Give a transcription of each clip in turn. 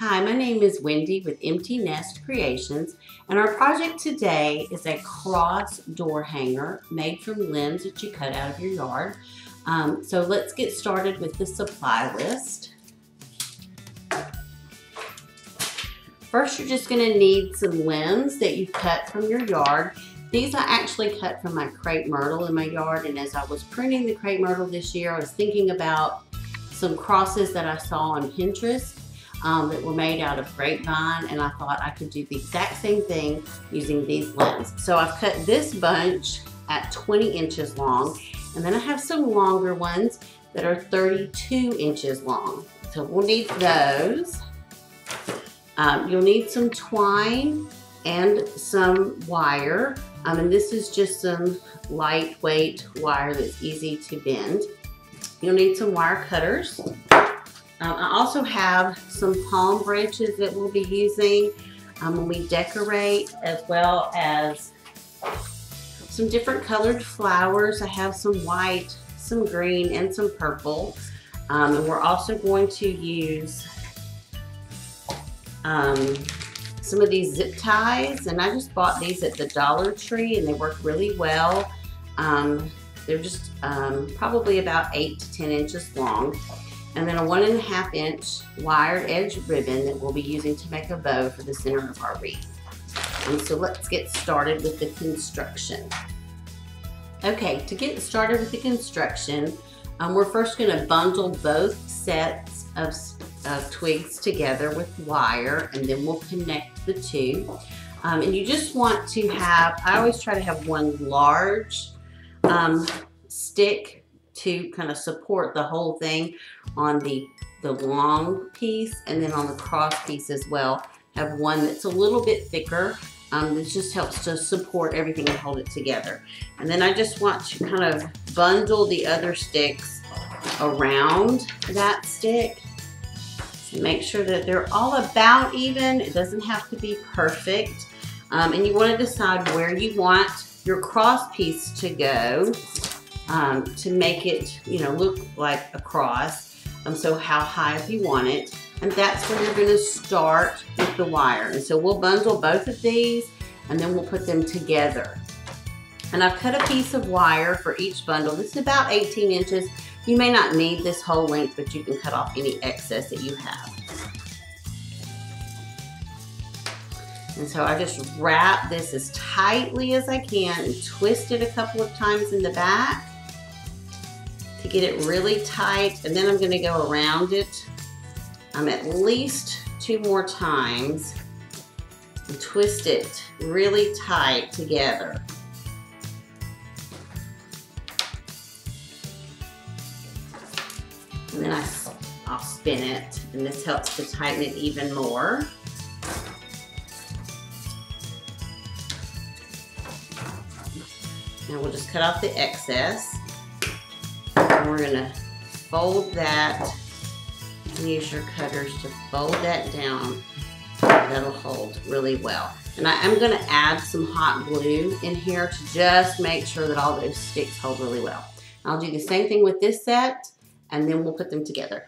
Hi, my name is Wendy with Empty Nest Creations, and our project today is a cross door hanger made from limbs that you cut out of your yard. So let's get started with the supply list. First, you're just going to need some limbs that you cut from your yard. These I actually cut from my crepe myrtle in my yard, and as I was pruning the crepe myrtle this year, I was thinking about some crosses that I saw on Pinterest that were made out of grapevine, and I thought I could do the exact same thing using these limbs. So I've cut this bunch at 20 inches long, and then I have some longer ones that are 32 inches long. So we'll need those. You'll need some twine and some wire, and this is just some lightweight wire that's easy to bend. You'll need some wire cutters. I also have some palm branches that we'll be using when we decorate, as well as some different colored flowers. I have some white, some green, and some purple. And we're also going to use some of these zip ties, and I just bought these at the Dollar Tree, and they work really well. They're just probably about 8 to 10 inches long. And then a 1.5 inch wired edge ribbon that we'll be using to make a bow for the center of our wreath. So let's get started with the construction. Okay, to get started with the construction, we're first going to bundle both sets of twigs together with wire, and then we'll connect the two. And you just want to have, I always try to have one large stick to kind of support the whole thing on the long piece, and then on the cross piece as well, have one that's a little bit thicker. This just helps to support everything and hold it together. And then I just want to kind of bundle the other sticks around that stick to make sure that they're all about even. It doesn't have to be perfect. And you want to decide where you want your cross piece to go. To make it, look like a cross. So how high if you want it. And that's where you're going to start with the wire. And so we'll bundle both of these, and then we'll put them together. And I've cut a piece of wire for each bundle. This is about 18 inches. You may not need this whole length, but you can cut off any excess that you have. And so I just wrap this as tightly as I can and twist it a couple of times in the back to get it really tight, and then I'm going to go around it at least 2 more times and twist it really tight together. And then I'll spin it, and this helps to tighten it even more. Now we'll just cut off the excess. And we're going to fold that, and use your cutters to fold that down. That'll hold really well. And I'm going to add some hot glue in here to just make sure that all those sticks hold really well. I'll do the same thing with this set, and then we'll put them together.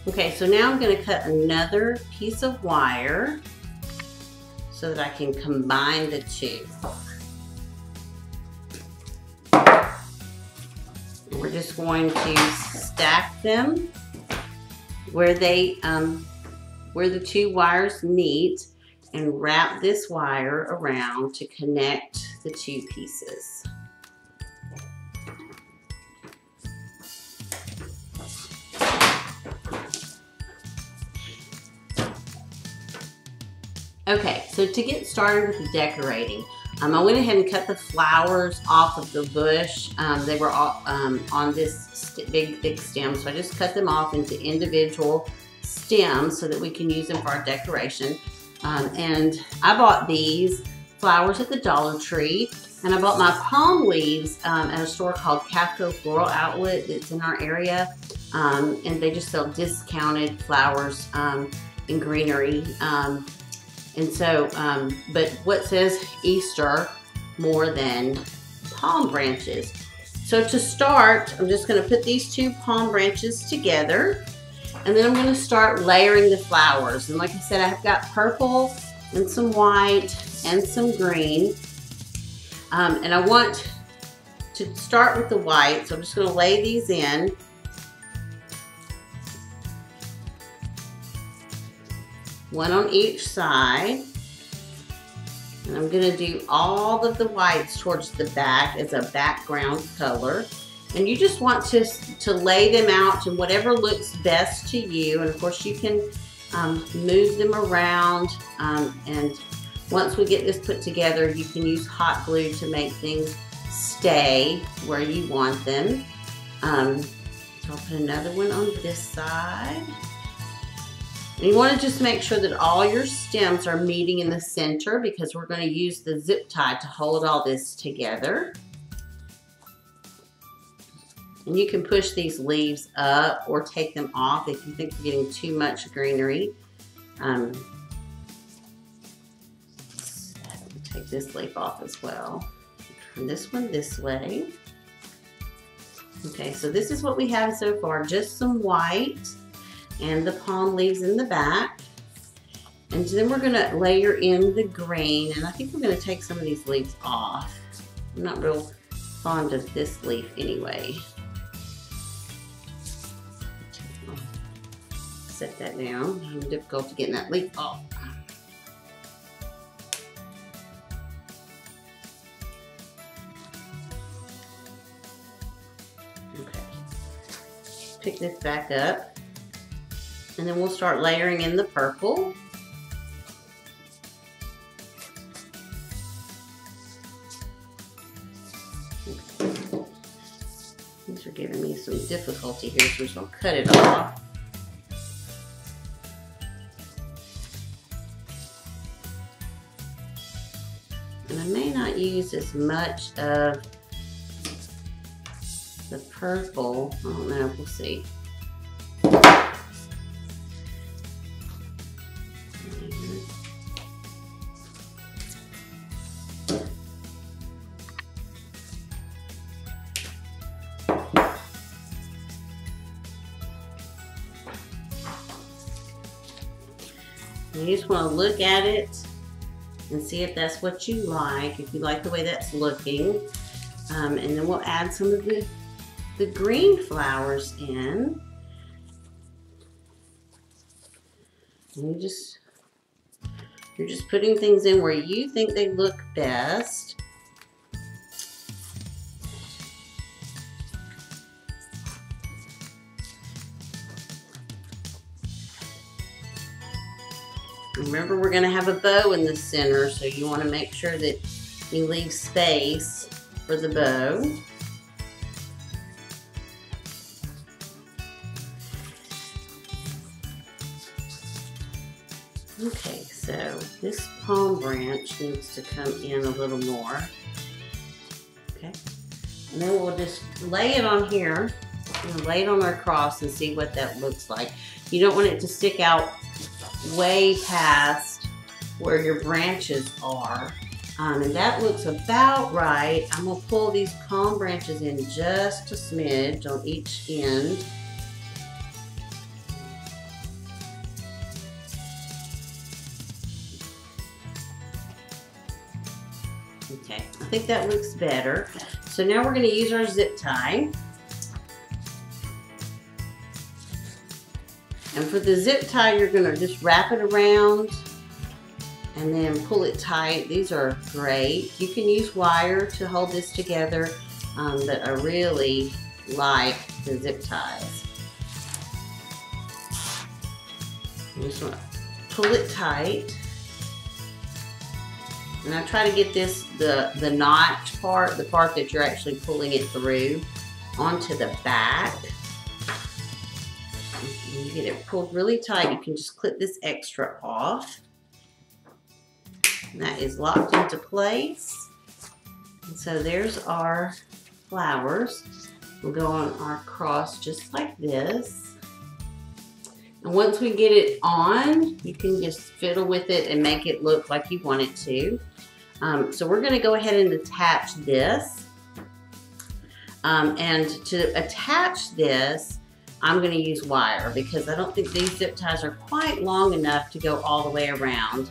Okay, so now I'm going to cut another piece of wire so that I can combine the two. And we're just going to stack them where they where the two wires meet, and wrap this wire around to connect the two pieces. Okay, so to get started with the decorating, I went ahead and cut the flowers off of the bush. They were all on this big thick stem, so I just cut them off into individual stems so that we can use them for our decoration. And I bought these flowers at the Dollar Tree, and I bought my palm leaves at a store called Cafco Floral Outlet that's in our area, and they just sell discounted flowers and greenery. And so, but what says Easter more than palm branches? So to start, I'm just going to put these two palm branches together, and then I'm going to start layering the flowers. And like I said, I've got purple and some white and some green. And I want to start with the white, so I'm just going to lay these in. One on each side. And I'm going to do all of the whites towards the back as a background color. And you just want to lay them out to whatever looks best to you. And of course you can move them around. And once we get this put together, you can use hot glue to make things stay where you want them. So I'll put another one on this side. And you want to just make sure that all your stems are meeting in the center, because we're going to use the zip tie to hold all this together. And you can push these leaves up or take them off if you think you're getting too much greenery. Take this leaf off as well. Turn this one this way. Okay, so this is what we have so far. Just some white and the palm leaves in the back. And then we're going to layer in the green, and I think we're going to take some of these leaves off. I'm not real fond of this leaf anyway. Set that down. I'm difficult getting that leaf off. Okay. Pick this back up. And then we'll start layering in the purple. These are giving me some difficulty here, so I'm just going to cut it off. And I may not use as much of the purple. I don't know, we'll see. You just want to look at it and see if that's what you like, if you like the way that's looking. And then we'll add some of the green flowers in. And you're just putting things in where you think they look best. Remember, we're going to have a bow in the center, so you want to make sure that you leave space for the bow. Okay, so this palm branch needs to come in a little more. Okay, and then we'll just lay it on here. We'll lay it on our cross and see what that looks like. You don't want it to stick out way past where your branches are. And that looks about right. I'm going to pull these palm branches in just a smidge on each end. think that looks better. So now we're going to use our zip tie. And for the zip tie, you're going to just wrap it around and then pull it tight. These are great. You can use wire to hold this together, but I really like the zip ties. You just want to pull it tight. And I try to get this, the notch part, the part that you're actually pulling it through, onto the back. And you get it pulled really tight, you can just clip this extra off. And that is locked into place. And so there's our flowers. We'll go on our cross just like this. And once we get it on, you can just fiddle with it and make it look like you want it to. So we're going to go ahead and attach this. And to attach this, I'm going to use wire because I don't think these zip ties are quite long enough to go all the way around.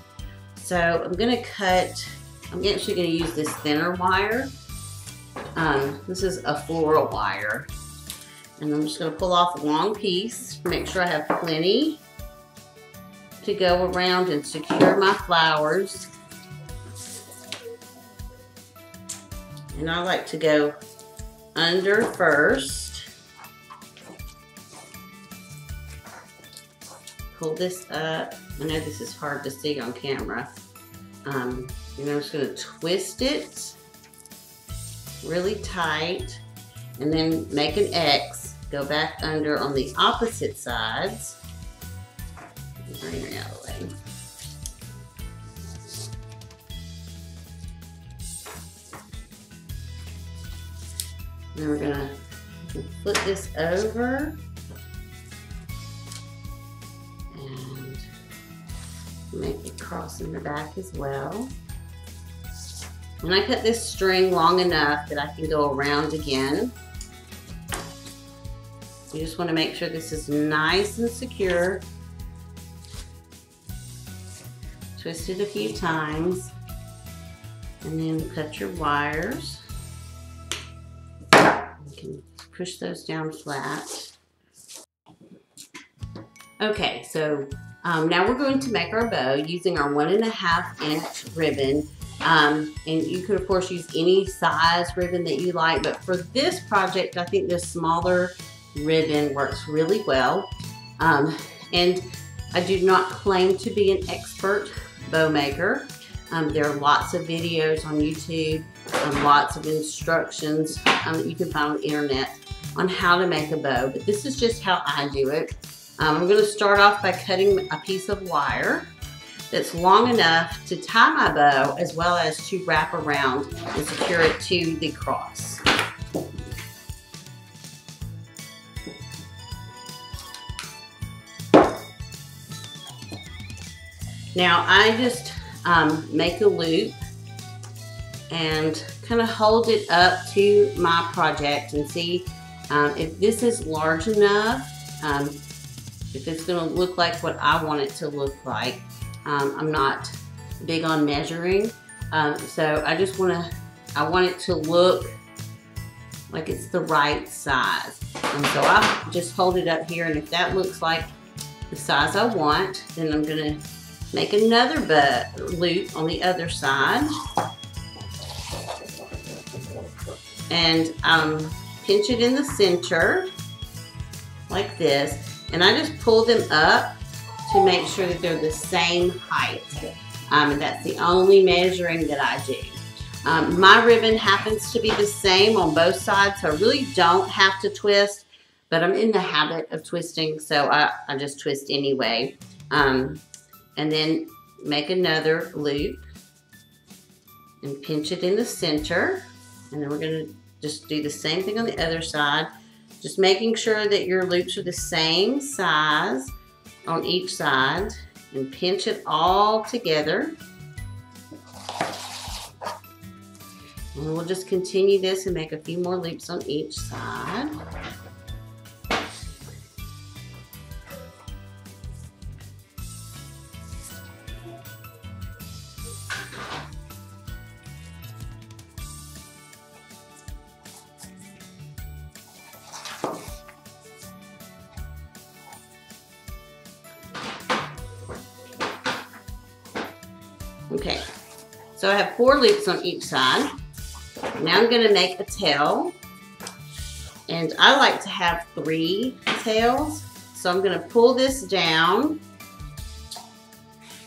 So I'm going to cut, I'm actually going to use this thinner wire. This is a floral wire. And I'm just going to pull off a long piece, make sure I have plenty to go around and secure my flowers. And I like to go under first. Pull this up. I know this is hard to see on camera. And I'm just going to twist it really tight and then make an X. Go back under on the opposite sides. Bring it out of the way. Then we're gonna flip this over and make it cross in the back as well. And I cut this string long enough that I can go around again. You just want to make sure this is nice and secure. Twist it a few times and then cut your wires. You can push those down flat. Okay, so now we're going to make our bow using our 1.5 inch ribbon. And you could of course use any size ribbon that you like, but for this project I think this smaller ribbon works really well. And I do not claim to be an expert bow maker. There are lots of videos on YouTube, lots of instructions that you can find on the internet on how to make a bow, but this is just how I do it. I'm going to start off by cutting a piece of wire that's long enough to tie my bow as well as to wrap around and secure it to the cross. Now I just make a loop and kind of hold it up to my project and see if this is large enough, if it's going to look like what I want it to look like. I'm not big on measuring, so I just want it to look like it's the right size. And so I just hold it up here, and if that looks like the size I want, then I'm going to make another loop on the other side and pinch it in the center like this, and I just pull them up to make sure that they're the same height, and that's the only measuring that I do. My ribbon happens to be the same on both sides, so I really don't have to twist, but I'm in the habit of twisting, so I just twist anyway. And then make another loop and pinch it in the center. And then we're going to just do the same thing on the other side, just making sure that your loops are the same size on each side, and pinch it all together. And we'll just continue this and make a few more loops on each side. Okay, so I have 4 loops on each side. Now I'm gonna make a tail. And I like to have 3 tails. So I'm gonna pull this down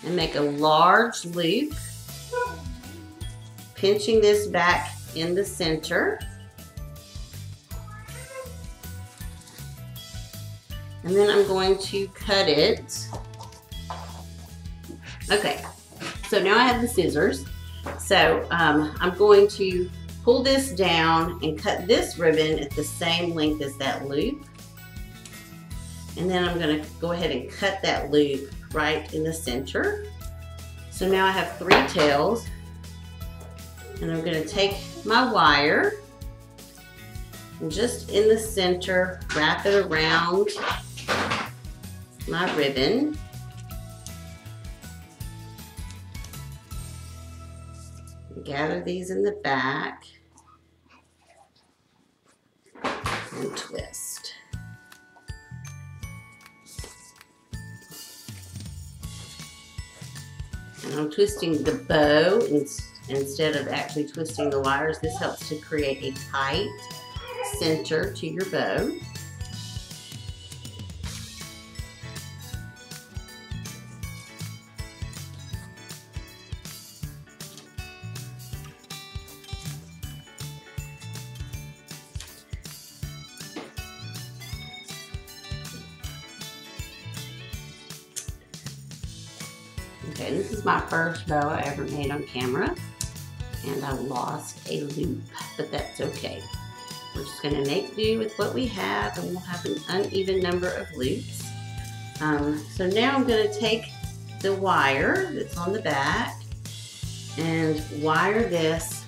and make a large loop, pinching this back in the center. And then I'm going to cut it. Okay, so now I have the scissors. So I'm going to pull this down and cut this ribbon at the same length as that loop. And then I'm gonna go ahead and cut that loop right in the center. So now I have 3 tails. And I'm gonna take my wire and just in the center, wrap it around my ribbon. Gather these in the back and twist. And I'm twisting the bow instead of actually twisting the wires. This helps to create a tight center to your bow. Okay, this is my first bow I ever made on camera, and I lost a loop, but that's okay. We're just gonna make do with what we have, and we'll have an uneven number of loops. So now I'm gonna take the wire that's on the back and wire this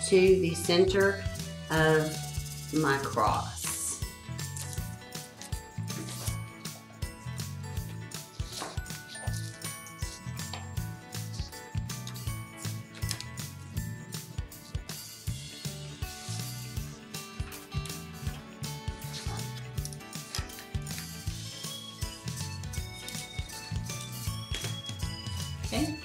to the center of my cross. Okay,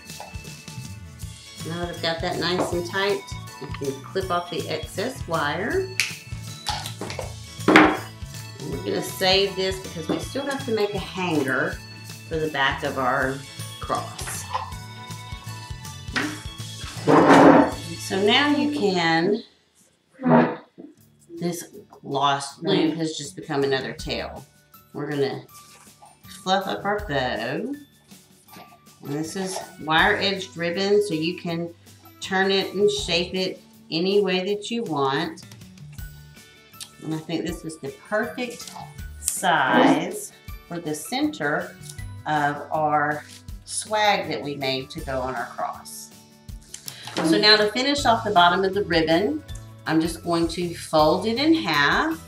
now that I've got that nice and tight, I can clip off the excess wire. And we're gonna save this because we still have to make a hanger for the back of our cross. So now you can, this lost loop has just become another tail. We're gonna fluff up our bow. And this is wire edged ribbon, so you can turn it and shape it any way that you want. And I think this is the perfect size for the center of our swag that we made to go on our cross. So now to finish off the bottom of the ribbon, I'm just going to fold it in half.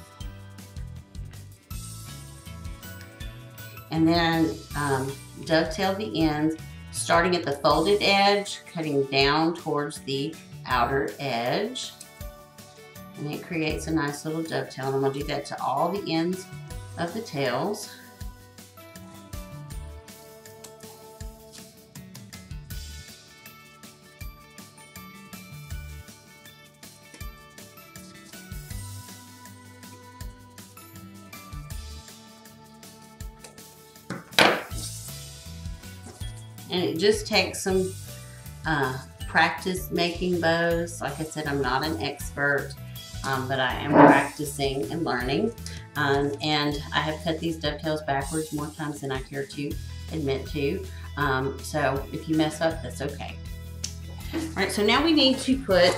And then dovetail the ends, starting at the folded edge, cutting down towards the outer edge. And it creates a nice little dovetail. And I'm gonna do that to all the ends of the tails. And it just takes some practice making bows. Like I said, I'm not an expert, but I am practicing and learning. And I have cut these dovetails backwards more times than I care to admit to. So if you mess up, that's okay. All right, so now we need to put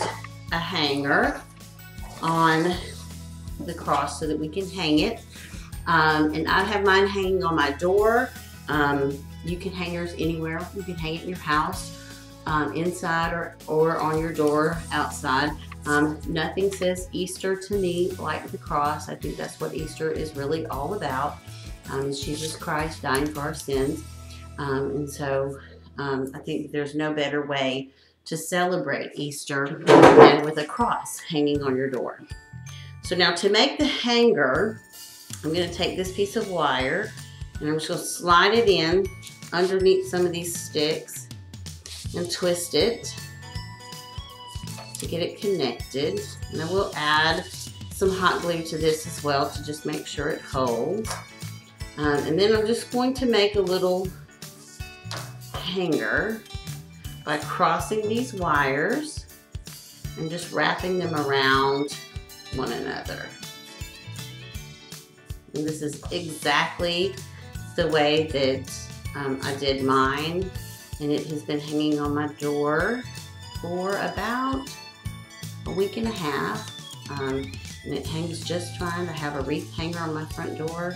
a hanger on the cross so that we can hang it. And I have mine hanging on my door. You can hang yours anywhere. You can hang it in your house, inside or on your door outside. Nothing says Easter to me like the cross. I think that's what Easter is really all about. Jesus Christ dying for our sins. And so I think there's no better way to celebrate Easter than with a cross hanging on your door. So now to make the hanger, I'm going to take this piece of wire and I'm just going to slide it in underneath some of these sticks. and twist it to get it connected. And I will add some hot glue to this as well to just make sure it holds. And then I'm just going to make a little hanger by crossing these wires and just wrapping them around one another. And this is exactly the way that I did mine, and it has been hanging on my door for about a week and a half, and it hangs just fine. I have a wreath hanger on my front door,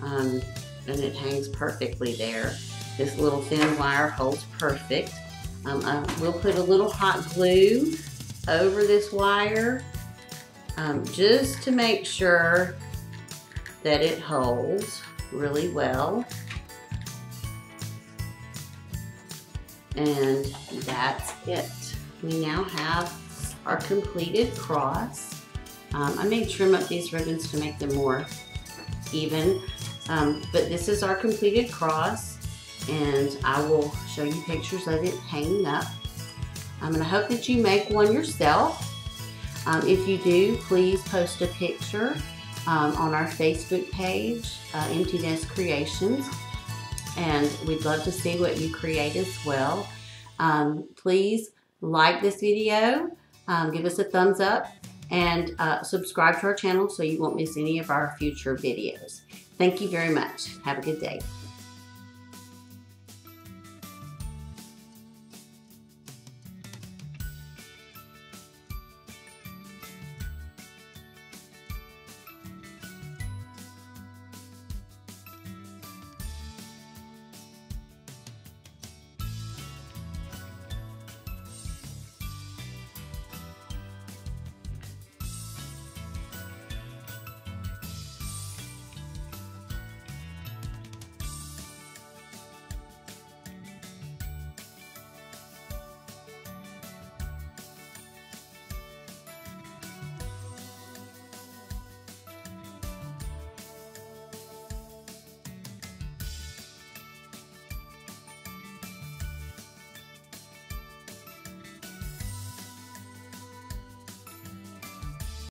and it hangs perfectly there. This little thin wire holds perfect. I will put a little hot glue over this wire just to make sure that it holds really well. And that's it. We now have our completed cross. I may trim up these ribbons to make them more even, but this is our completed cross, and I will show you pictures of it hanging up. And I hope that you make one yourself. If you do, please post a picture on our Facebook page, Empty Nest Creations, and we'd love to see what you create as well. Please like this video, give us a thumbs up, and subscribe to our channel so you won't miss any of our future videos. Thank you very much. Have a good day.